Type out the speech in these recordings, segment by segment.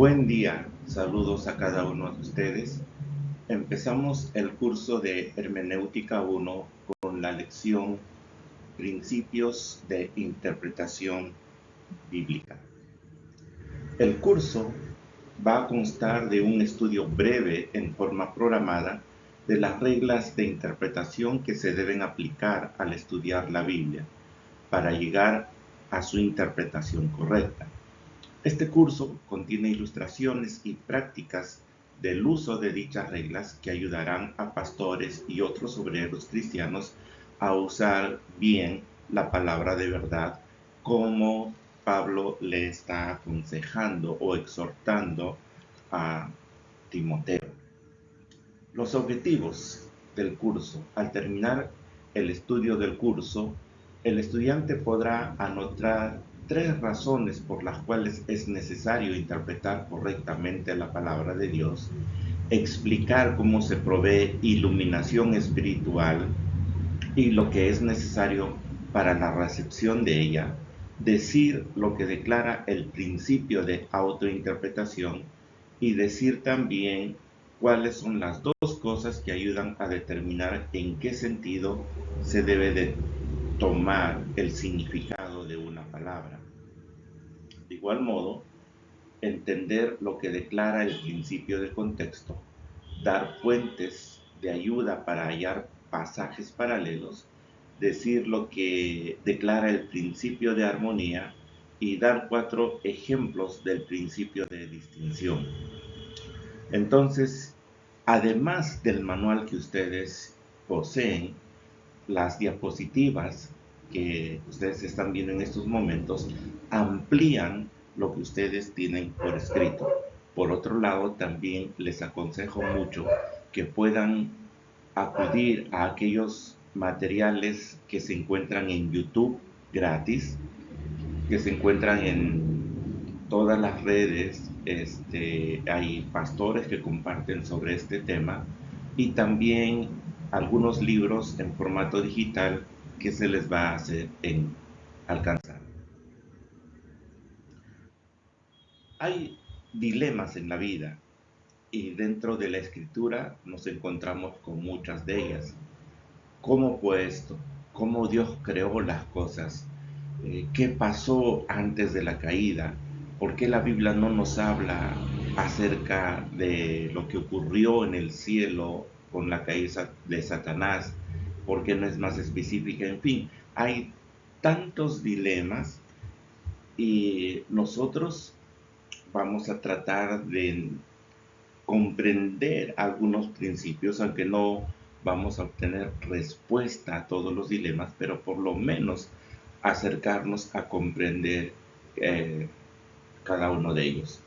Buen día, saludos a cada uno de ustedes. Empezamos el curso de Hermenéutica 1 con la lección Principios de Interpretación Bíblica. El curso va a constar de un estudio breve en forma programada de las reglas de interpretación que se deben aplicar al estudiar la Biblia para llegar a su interpretación correcta. Este curso contiene ilustraciones y prácticas del uso de dichas reglas que ayudarán a pastores y otros obreros cristianos a usar bien la palabra de verdad, como Pablo le está aconsejando o exhortando a Timoteo. Los objetivos del curso. Al terminar el estudio del curso, el estudiante podrá anotar 3 razones por las cuales es necesario interpretar correctamente la palabra de Dios, explicar cómo se provee iluminación espiritual y lo que es necesario para la recepción de ella, decir lo que declara el principio de autointerpretación y decir también cuáles son las 2 cosas que ayudan a determinar en qué sentido se debe de tomar el significado de una palabra. De igual modo, entender lo que declara el principio del contexto, dar fuentes de ayuda para hallar pasajes paralelos, decir lo que declara el principio de armonía y dar 4 ejemplos del principio de distinción. Entonces, además del manual que ustedes poseen, las diapositivas que ustedes están viendo en estos momentos amplían lo que ustedes tienen por escrito. Por otro lado, también les aconsejo mucho que puedan acudir a aquellos materiales que se encuentran en YouTube gratis, que se encuentran en todas las redes. Hay pastores que comparten sobre este tema y también algunos libros en formato digital que se les va a hacer en alcanzar. Hay dilemas en la vida y dentro de la escritura nos encontramos con muchas de ellas. ¿Cómo fue esto? ¿Cómo Dios creó las cosas? ¿Qué pasó antes de la caída? ¿Por qué la Biblia no nos habla acerca de lo que ocurrió en el cielo con la caída de Satanás? ¿Por qué no es más específica? En fin, hay tantos dilemas y nosotros vamos a tratar de comprender algunos principios, aunque no vamos a obtener respuesta a todos los dilemas, pero por lo menos acercarnos a comprender cada uno de ellos.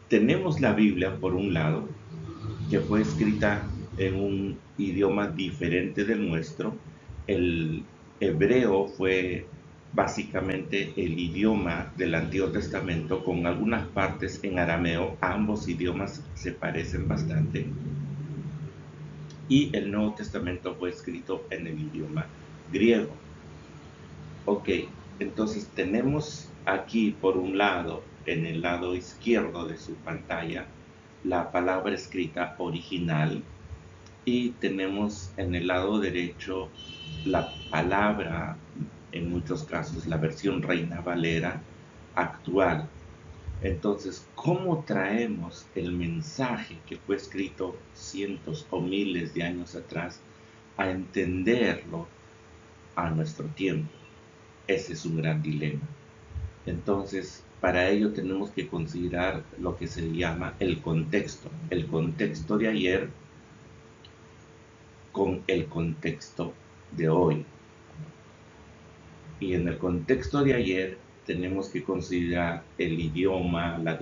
Tenemos la Biblia, por un lado, que fue escrita en un idioma diferente del nuestro. El hebreo fue básicamente el idioma del Antiguo Testamento, con algunas partes en arameo. Ambos idiomas se parecen bastante. Y el Nuevo Testamento fue escrito en el idioma griego. Ok, entonces tenemos aquí por un lado, en el lado izquierdo de su pantalla, la palabra escrita original, y tenemos en el lado derecho la palabra, en muchos casos la versión Reina Valera actual. Entonces, ¿cómo traemos el mensaje que fue escrito cientos o miles de años atrás a entenderlo a nuestro tiempo? Ese es un gran dilema. Entonces, para ello tenemos que considerar lo que se llama el contexto de ayer con el contexto de hoy. Y en el contexto de ayer tenemos que considerar el idioma, la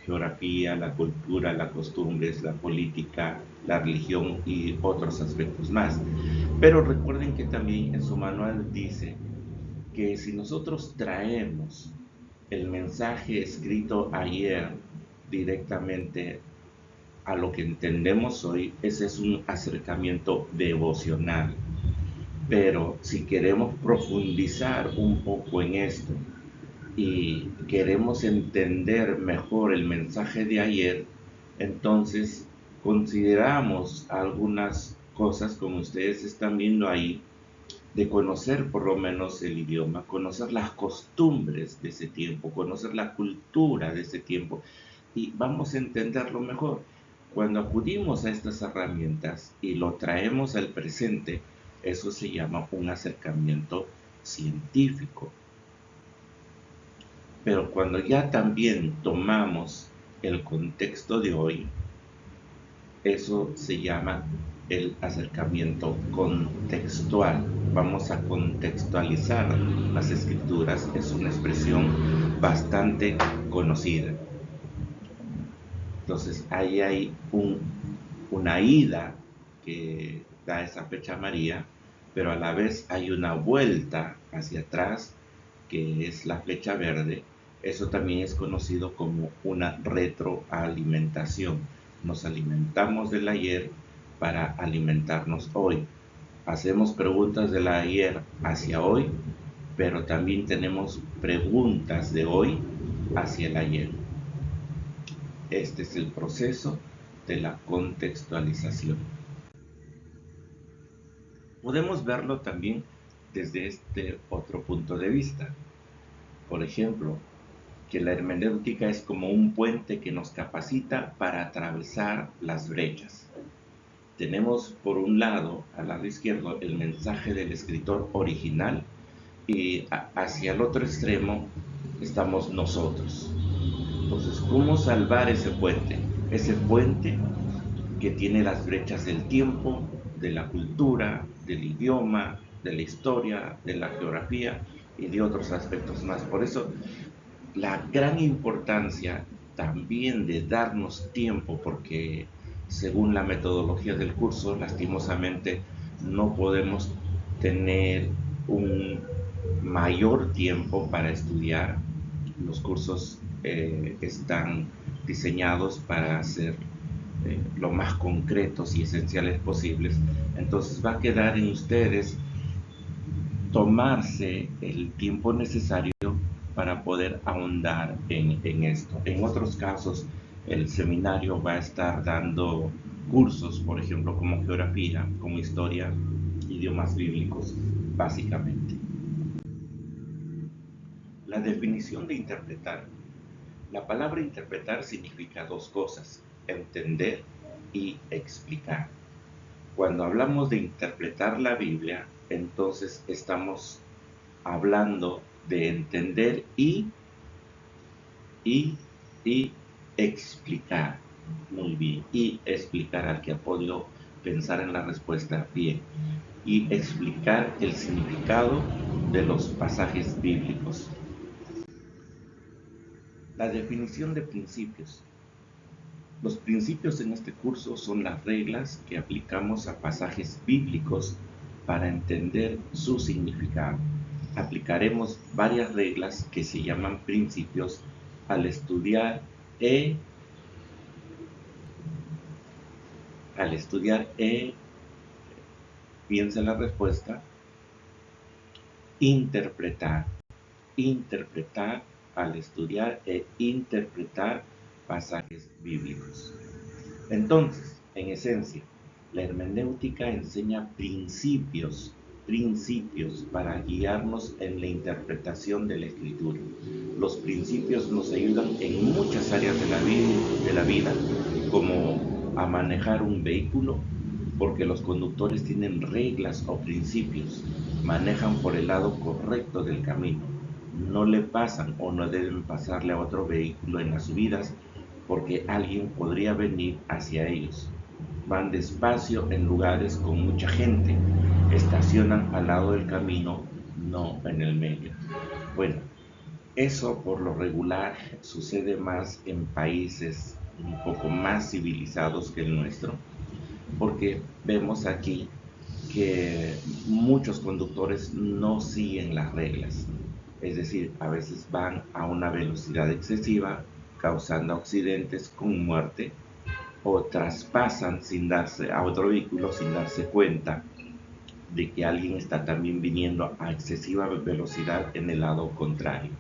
geografía, la cultura, las costumbres, la política, la religión y otros aspectos más. Pero recuerden que también en su manual dice que si nosotros traemos el mensaje escrito ayer directamente a lo que entendemos hoy, ese es un acercamiento devocional. Pero si queremos profundizar un poco en esto y queremos entender mejor el mensaje de ayer, entonces consideramos algunas cosas, como ustedes están viendo ahí, de conocer por lo menos el idioma, conocer las costumbres de ese tiempo, conocer la cultura de ese tiempo, y vamos a entenderlo mejor. Cuando acudimos a estas herramientas y lo traemos al presente, eso se llama un acercamiento científico. Pero cuando ya también tomamos el contexto de hoy, eso se llama el acercamiento contextual. Vamos a contextualizar las escrituras, es una expresión bastante conocida. Entonces ahí hay una ida que da esa fecha María, pero a la vez hay una vuelta hacia atrás que es la flecha verde. Eso también es conocido como una retroalimentación. Nos alimentamos del ayer para alimentarnos hoy. Hacemos preguntas del ayer hacia hoy, pero también tenemos preguntas de hoy hacia el ayer. Este es el proceso de la contextualización. Podemos verlo también desde este otro punto de vista. Por ejemplo, que la hermenéutica es como un puente que nos capacita para atravesar las brechas. Tenemos por un lado, al lado izquierdo, el mensaje del escritor original y hacia el otro extremo estamos nosotros. Entonces, ¿cómo salvar ese puente? Ese puente que tiene las brechas del tiempo, de la cultura, del idioma, de la historia, de la geografía y de otros aspectos más. Por eso la gran importancia también de darnos tiempo, porque según la metodología del curso, lastimosamente no podemos tener un mayor tiempo para estudiar. Los cursos están diseñados para ser lo más concretos y esenciales posibles. Entonces va a quedar en ustedes tomarse el tiempo necesario para poder ahondar en esto. En otros casos, el seminario va a estar dando cursos, por ejemplo, como geografía, como historia, idiomas bíblicos, básicamente. La definición de interpretar. La palabra interpretar significa dos cosas: entender y explicar. Cuando hablamos de interpretar la Biblia, entonces estamos hablando de entender y, y explicar. Muy bien. Y explicar al que ha podido pensar en la respuesta bien. Y explicar el significado de los pasajes bíblicos. La definición de principios. Los principios en este curso son las reglas que aplicamos a pasajes bíblicos para entender su significado. Aplicaremos varias reglas que se llaman principios al estudiar piensa la respuesta, interpretar al estudiar e interpretar pasajes bíblicos. Entonces, en esencia, la hermenéutica enseña principios para guiarnos en la interpretación de la escritura. Los principios nos ayudan en muchas áreas de la vida, como a manejar un vehículo, porque los conductores tienen reglas o principios, manejan por el lado correcto del camino, no le pasan o no deben pasarle a otro vehículo en las subidas porque alguien podría venir hacia ellos. Van despacio en lugares con mucha gente, estacionan al lado del camino, no en el medio. Bueno, eso por lo regular sucede más en países un poco más civilizados que el nuestro, porque vemos aquí que muchos conductores no siguen las reglas, es decir, a veces van a una velocidad excesiva, causando accidentes con muerte, o traspasan a otro vehículo sin darse cuenta de que alguien está también viniendo a excesiva velocidad en el lado contrario.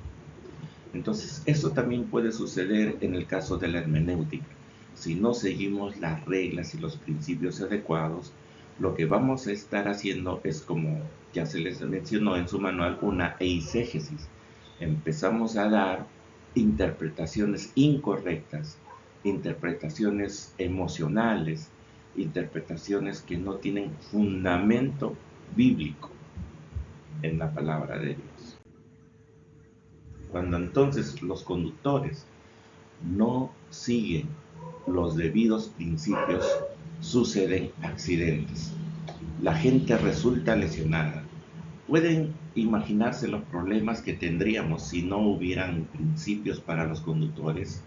Entonces, eso también puede suceder en el caso de la hermenéutica. Si no seguimos las reglas y los principios adecuados, lo que vamos a estar haciendo es, como ya se les mencionó en su manual, una eisegesis. Empezamos a dar interpretaciones incorrectas, interpretaciones emocionales, interpretaciones que no tienen fundamento bíblico en la palabra de Dios. Cuando entonces los conductores no siguen los debidos principios, suceden accidentes. La gente resulta lesionada. Pueden imaginarse los problemas que tendríamos si no hubieran principios para los conductores.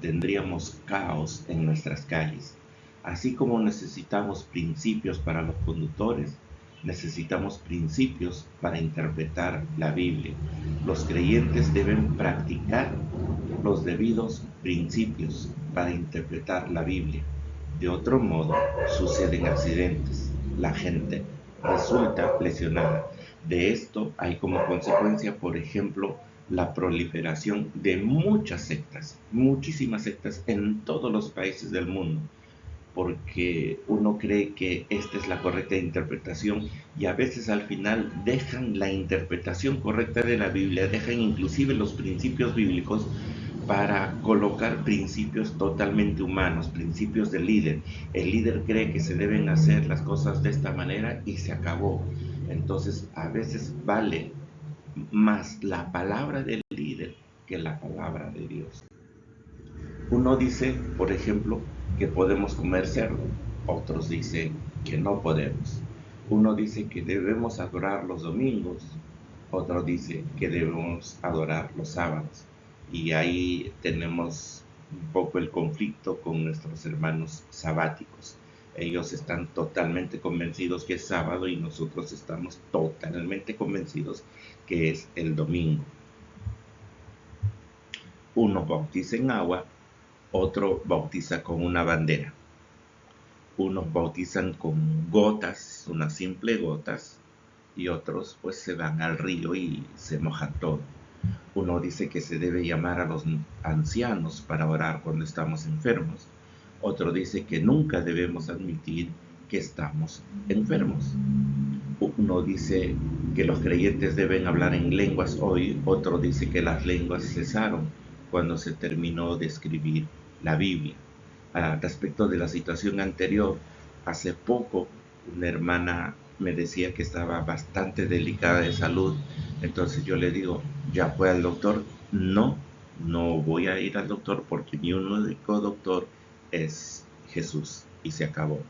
Tendríamos caos en nuestras calles. Así como necesitamos principios para los conductores, necesitamos principios para interpretar la Biblia. Los creyentes deben practicar los debidos principios para interpretar la Biblia. De otro modo, suceden accidentes. La gente resulta lesionada. De esto hay como consecuencia, por ejemplo, la proliferación de muchas sectas, muchísimas sectas en todos los países del mundo, porque uno cree que esta es la correcta interpretación y a veces al final dejan la interpretación correcta de la Biblia, dejan inclusive los principios bíblicos para colocar principios totalmente humanos, principios del líder. El líder cree que se deben hacer las cosas de esta manera y se acabó. Entonces, a veces vale más la palabra del líder que la palabra de Dios. Uno dice, por ejemplo, que podemos comer cerdo, otros dicen que no podemos. Uno dice que debemos adorar los domingos, otro dice que debemos adorar los sábados. Y ahí tenemos un poco el conflicto con nuestros hermanos sabáticos. Ellos están totalmente convencidos que es sábado y nosotros estamos totalmente convencidos que es el domingo. Uno bautiza en agua, otro bautiza con una bandera. Unos bautizan con gotas, unas simples gotas, y otros pues se van al río y se mojan todo. Uno dice que se debe llamar a los ancianos para orar cuando estamos enfermos. Otro dice que nunca debemos admitir que estamos enfermos. Uno dice que los creyentes deben hablar en lenguas hoy, otro dice que las lenguas cesaron cuando se terminó de escribir la Biblia. Respecto de la situación anterior, hace poco una hermana me decía que estaba bastante delicada de salud, entonces yo le digo, ¿ya fue al doctor? No, no voy a ir al doctor porque mi único doctor es Jesús y se acabó.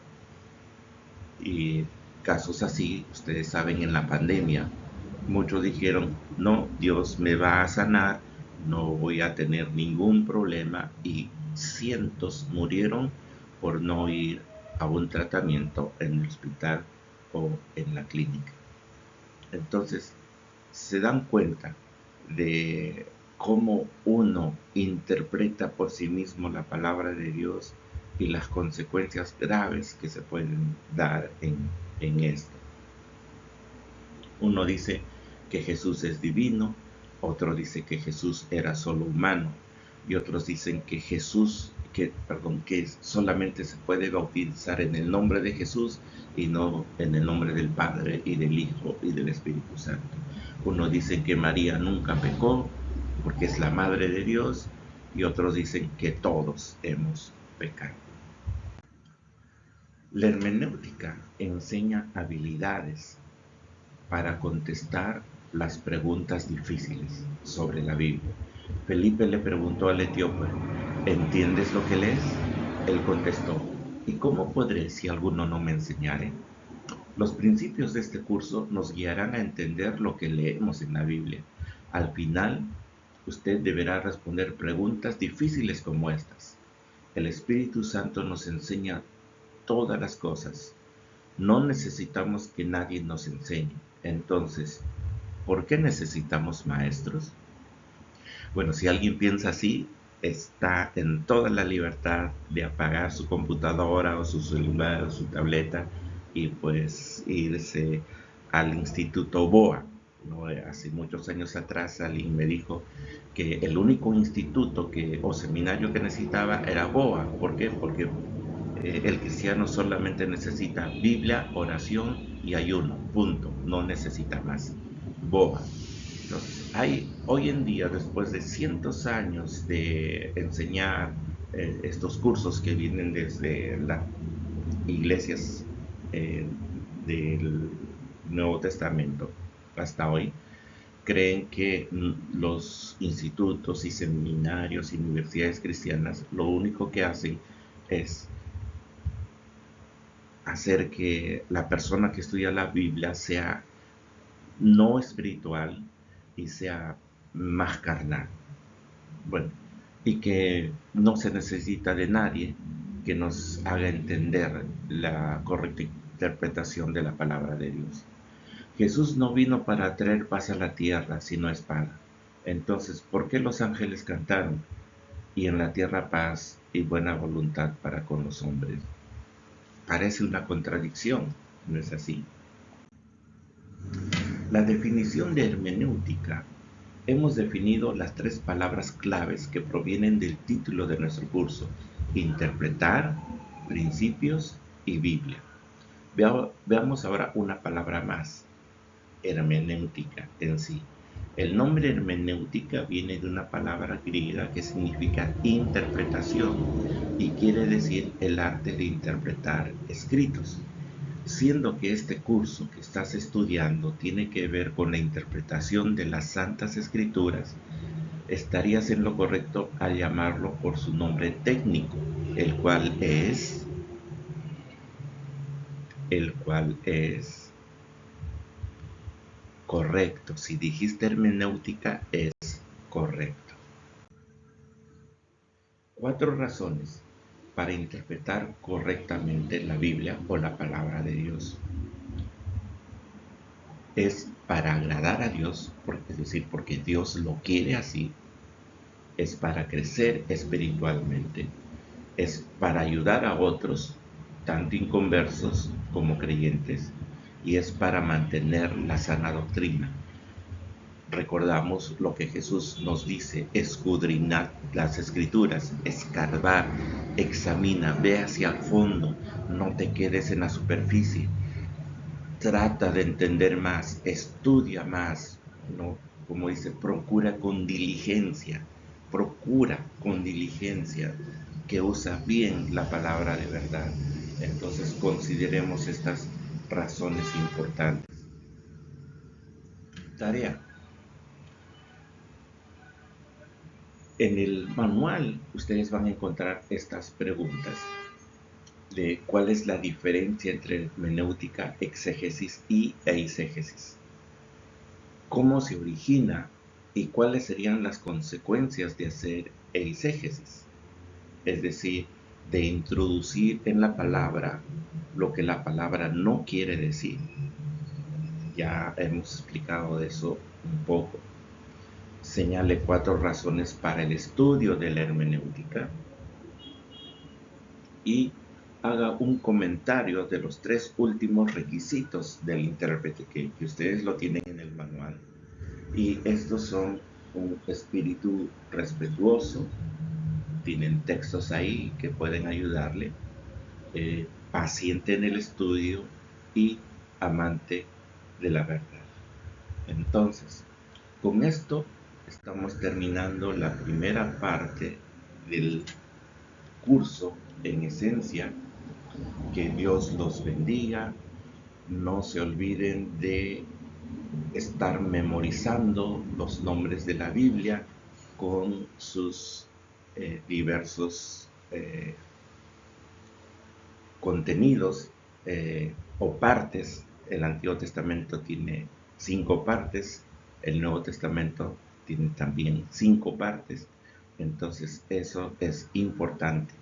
Y casos así, ustedes saben, en la pandemia, muchos dijeron, no, Dios me va a sanar, no voy a tener ningún problema, y cientos murieron por no ir a un tratamiento en el hospital o en la clínica. Entonces, se dan cuenta de cómo uno interpreta por sí mismo la palabra de Dios y las consecuencias graves que se pueden dar en esto. Uno dice que Jesús es divino, otro dice que Jesús era solo humano, y otros dicen que que solamente se puede bautizar en el nombre de Jesús y no en el nombre del Padre y del Hijo y del Espíritu Santo. Uno dice que María nunca pecó porque es la Madre de Dios, y otros dicen que todos hemos pecado. La hermenéutica enseña habilidades para contestar las preguntas difíciles sobre la Biblia. Felipe le preguntó al etíope, ¿entiendes lo que lees? Él contestó, ¿y cómo podré si alguno no me enseñare? Los principios de este curso nos guiarán a entender lo que leemos en la Biblia. Al final, usted deberá responder preguntas difíciles como estas. El Espíritu Santo nos enseña todas las cosas. No necesitamos que nadie nos enseñe. Entonces, ¿por qué necesitamos maestros? Bueno, si alguien piensa así, está en toda la libertad de apagar su computadora o su celular o su tableta y pues irse al Instituto BOA. ¿no? Hace muchos años atrás alguien me dijo que el único instituto o seminario que necesitaba era BOA. ¿Por qué? Porque el cristiano solamente necesita Biblia, oración y ayuno, punto, no necesita más. BOA. Entonces, hoy en día, después de cientos años de enseñar estos cursos que vienen desde las iglesias eh, del Nuevo Testamento hasta hoy, creen que los institutos y seminarios y universidades cristianas lo único que hacen es hacer que la persona que estudia la Biblia sea no espiritual y sea más carnal. Bueno, y que no se necesita de nadie que nos haga entender la correcta interpretación de la palabra de Dios. Jesús no vino para traer paz a la tierra, sino espada. Entonces, ¿por qué los ángeles cantaron? Y en la tierra paz y buena voluntad para con los hombres. Parece una contradicción, ¿no es así? La definición de hermenéutica. Hemos definido las tres palabras claves que provienen del título de nuestro curso: interpretar, principios y Biblia. Veamos ahora una palabra más: hermenéutica en sí. El nombre hermenéutica viene de una palabra griega que significa interpretación y quiere decir el arte de interpretar escritos. Siendo que este curso que estás estudiando tiene que ver con la interpretación de las Santas Escrituras, estarías en lo correcto al llamarlo por su nombre técnico, el cual es correcto. Si dijiste hermenéutica, es correcto. 4 razones para interpretar correctamente la Biblia o la palabra de Dios. Es para agradar a Dios, es decir, porque Dios lo quiere así. Es para crecer espiritualmente. Es para ayudar a otros, tanto inconversos como creyentes. Y es para mantener la sana doctrina. Recordamos lo que Jesús nos dice: escudriñad las escrituras, escarbar, examina, ve hacia el fondo, no te quedes en la superficie, trata de entender más, estudia más, ¿no? Como dice, procura con diligencia que usa bien la palabra de verdad. Entonces consideremos estas razones importantes. Tarea. En el manual ustedes van a encontrar estas preguntas de cuál es la diferencia entre hermenéutica, exégesis y eisegesis. ¿Cómo se origina y cuáles serían las consecuencias de hacer eisegesis? Es decir, de introducir en la palabra lo que la palabra no quiere decir. Ya hemos explicado de eso un poco. Señale 4 razones para el estudio de la hermenéutica y haga un comentario de los 3 últimos requisitos del intérprete que ustedes lo tienen en el manual. Y estos son un espíritu respetuoso, tienen textos ahí que pueden ayudarle, paciente en el estudio y amante de la verdad. Entonces, con esto estamos terminando la primera parte del curso en esencia. Que Dios los bendiga. No se olviden de estar memorizando los nombres de la Biblia con sus diversos contenidos o partes. El Antiguo Testamento tiene 5 partes, el Nuevo Testamento tiene también 5 partes. Entonces eso es importante,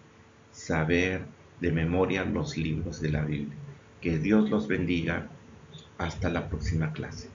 saber de memoria los libros de la Biblia. Que Dios los bendiga. Hasta la próxima clase.